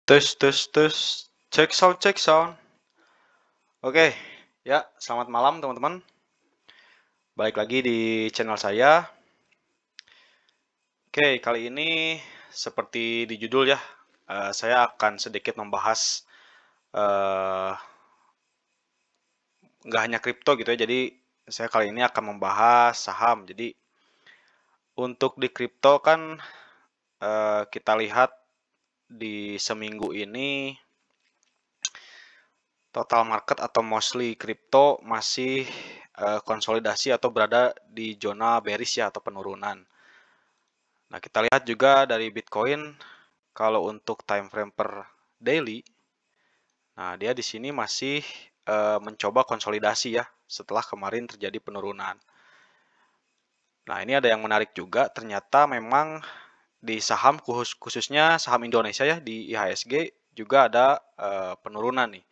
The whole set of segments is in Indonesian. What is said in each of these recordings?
Tes tes tes, cek sound. Oke, ya selamat malam teman-teman. Balik lagi di channel saya. Oke, kali ini seperti di judul ya, saya akan sedikit membahas eh, nggak hanya kripto gitu ya. Jadi saya kali ini akan membahas saham. Jadi untuk di kripto kan kita lihat di seminggu ini total market atau mostly kripto masih konsolidasi atau berada di zona bearish ya atau penurunan. Nah, kita lihat juga dari Bitcoin kalau untuk time frame per daily, nah dia di sini masih mencoba konsolidasi ya setelah kemarin terjadi penurunan. Nah, ini ada yang menarik juga, ternyata memang di saham khususnya saham Indonesia ya di IHSG juga ada penurunan nih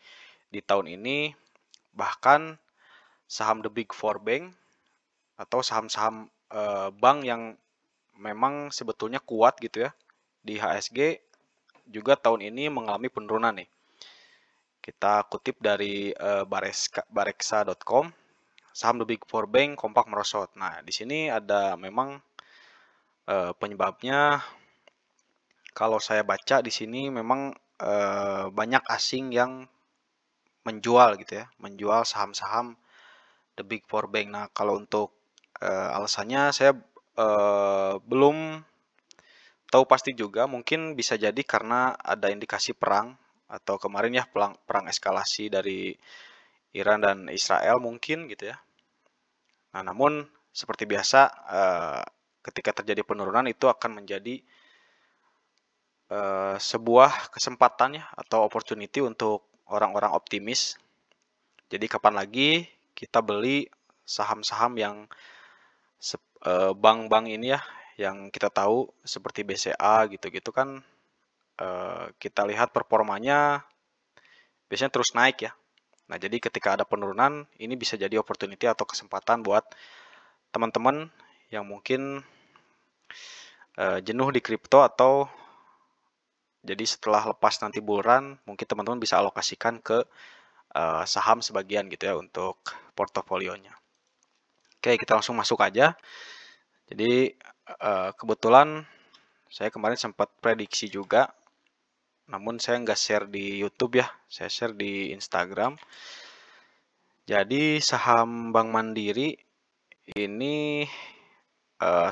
di tahun ini. Bahkan saham the big four bank atau saham-saham bank yang memang sebetulnya kuat gitu ya di IHSG juga tahun ini mengalami penurunan nih. Kita kutip dari bareksa.com, saham the big four bank kompak merosot. Nah, di sini ada memang penyebabnya. Kalau saya baca di sini memang banyak asing yang menjual gitu ya, menjual saham-saham the big four bank. Nah, kalau untuk alasannya saya belum tahu pasti juga, mungkin bisa jadi karena ada indikasi perang atau kemarin ya perang eskalasi dari Iran dan Israel mungkin gitu ya. Nah, namun seperti biasa ketika terjadi penurunan itu akan menjadi sebuah kesempatan ya atau opportunity untuk orang-orang optimis. Jadi kapan lagi kita beli saham-saham yang bank-bank ini ya yang kita tahu seperti BCA gitu-gitu kan kita lihat performanya biasanya terus naik ya. Nah, jadi ketika ada penurunan, ini bisa jadi opportunity atau kesempatan buat teman-teman yang mungkin jenuh di kripto atau jadi setelah lepas nanti bull run, mungkin teman-teman bisa alokasikan ke saham sebagian gitu ya untuk portofolionya. Oke, kita langsung masuk aja. Jadi kebetulan saya kemarin sempat prediksi juga, namun saya nggak share di YouTube ya, saya share di Instagram. Jadi saham Bank Mandiri ini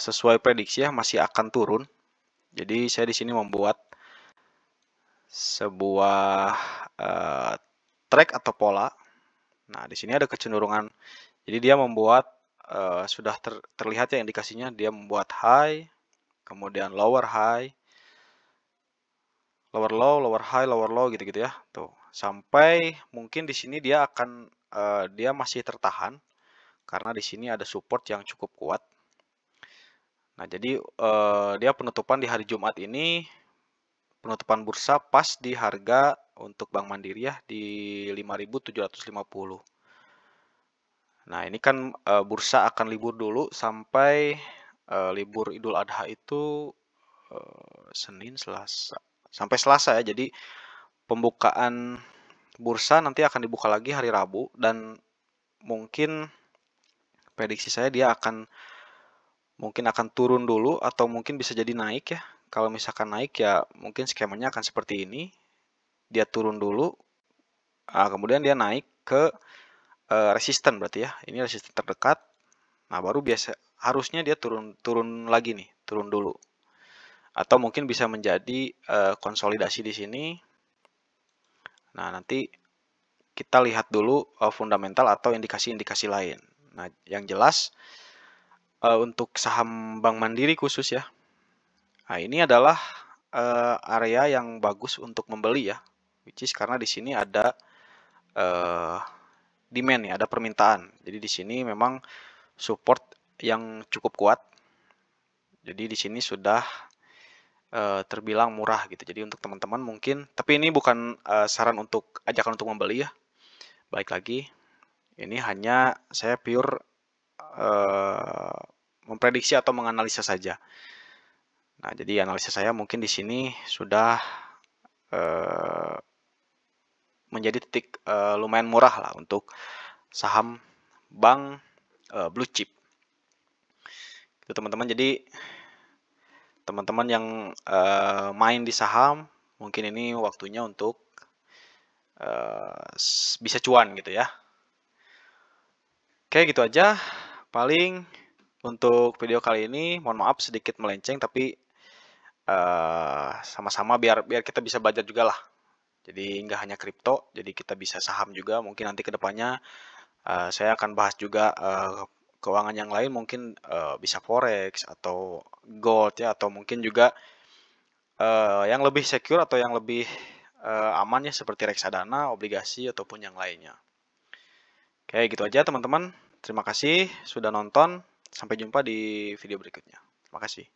sesuai prediksi ya masih akan turun. Jadi saya di sini membuat sebuah track atau pola. Nah, di sini ada kecenderungan. Jadi dia membuat sudah terlihat ya indikasinya dia membuat high, kemudian lower high, lower low, lower high, lower low gitu-gitu ya. Tuh, sampai mungkin di sini dia akan dia masih tertahan karena di sini ada support yang cukup kuat. Nah, jadi dia penutupan di hari Jumat ini, penutupan bursa pas di harga untuk Bank Mandiri ya di 5.750. Nah, ini kan bursa akan libur dulu sampai libur Idul Adha itu Senin, Selasa, sampai Selasa ya. Jadi pembukaan bursa nanti akan dibuka lagi hari Rabu dan mungkin prediksi saya dia mungkin akan turun dulu atau mungkin bisa jadi naik ya. Kalau misalkan naik ya mungkin skemanya akan seperti ini. Dia turun dulu, kemudian dia naik ke resisten berarti ya. Ini resisten terdekat. Nah, baru harusnya dia turun lagi nih, turun dulu. Atau mungkin bisa menjadi konsolidasi di sini. Nah, nanti kita lihat dulu fundamental atau indikasi-indikasi lain. Nah, yang jelas untuk saham Bank Mandiri khusus ya. Nah, ini adalah area yang bagus untuk membeli ya, which is karena di sini ada demand ya, ada permintaan. Jadi di sini memang support yang cukup kuat. Jadi di sini sudah terbilang murah gitu. Jadi untuk teman-teman mungkin, tapi ini bukan saran untuk ajakan untuk membeli ya. Baik lagi, ini hanya saya pure memprediksi atau menganalisa saja. Nah, jadi analisa saya mungkin di sini sudah menjadi titik lumayan murah lah untuk saham bank blue chip. Itu teman-teman. Jadi teman-teman yang main di saham, mungkin ini waktunya untuk bisa cuan gitu ya. Oke, gitu aja. Paling untuk video kali ini, mohon maaf sedikit melenceng, tapi sama-sama biar kita bisa belajar juga lah. Jadi nggak hanya kripto, jadi kita bisa saham juga. Mungkin nanti kedepannya saya akan bahas juga keuangan yang lain, mungkin bisa forex atau gold ya, atau mungkin juga yang lebih secure atau yang lebih aman ya, seperti reksadana, obligasi ataupun yang lainnya. Oke, gitu aja teman-teman. Terima kasih sudah nonton. Sampai jumpa di video berikutnya. Terima kasih.